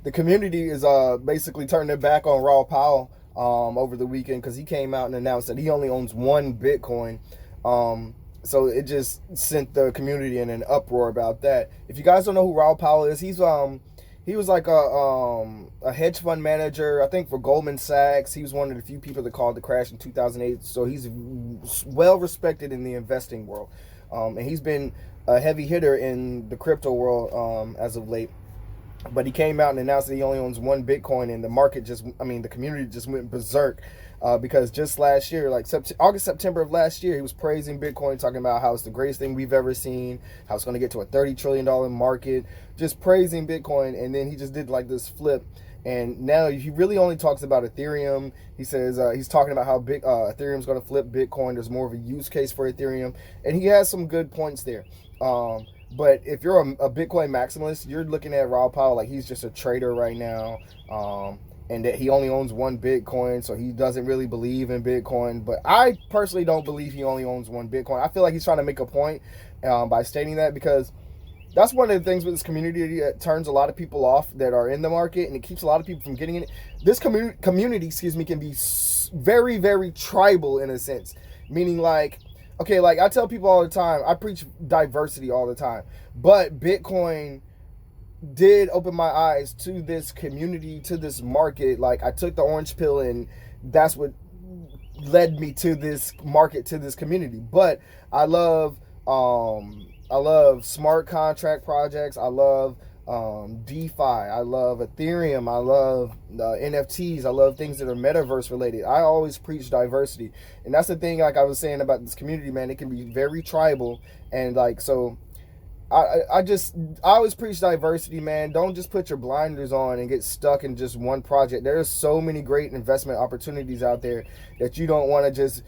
the community is basically turning their back on Raoul Pal over the weekend because he came out and announced that he only owns one Bitcoin. So it just sent the community in an uproar about that. If you guys don't know who Raoul Pal is, he was like a hedge fund manager, I think, for Goldman Sachs. He was one of the few people that called the crash in 2008. So he's well respected in the investing world, and he's been a heavy hitter in the crypto world as of late. But he came out and announced that he only owns one Bitcoin, and the market the community just went berserk. Because just last year, like August, September of last year, he was praising Bitcoin, talking about how it's the greatest thing we've ever seen, how it's going to get to a $30 trillion market, just praising Bitcoin. And then he just did like this flip. And now he really only talks about Ethereum. He says he's talking about how Ethereum's going to flip Bitcoin. There's more of a use case for Ethereum. And he has some good points there. But if you're a Bitcoin maximalist, you're looking at Raoul Pal like he's just a trader right now. And that he only owns one Bitcoin, so he doesn't really believe in Bitcoin. But I personally don't believe he only owns one Bitcoin. I feel like he's trying to make a point by stating that, because that's one of the things with this community that turns a lot of people off that are in the market, and it keeps a lot of people from getting in it. This community, can be very, very tribal in a sense, meaning like, okay, like I tell people all the time, I preach diversity all the time, but Bitcoin did open my eyes to this community, to this market. Like I took the orange pill, and that's what led me to this market, to this community. But I love smart contract projects. I love DeFi. I love Ethereum. I love NFTs. I love things that are metaverse related. I always preach diversity, and that's the thing. Like I was saying about this community, man, it can be very tribal, and like so. I always preach diversity, man. Don't just put your blinders on and get stuck in just one project. There's so many great investment opportunities out there that you don't want to just,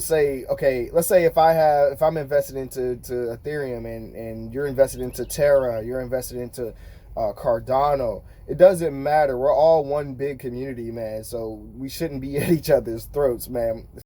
say, okay, let's say if I'm invested into Ethereum, and you're invested into Terra, you're invested into Cardano. It doesn't matter. We're all one big community, man. So we shouldn't be at each other's throats, man.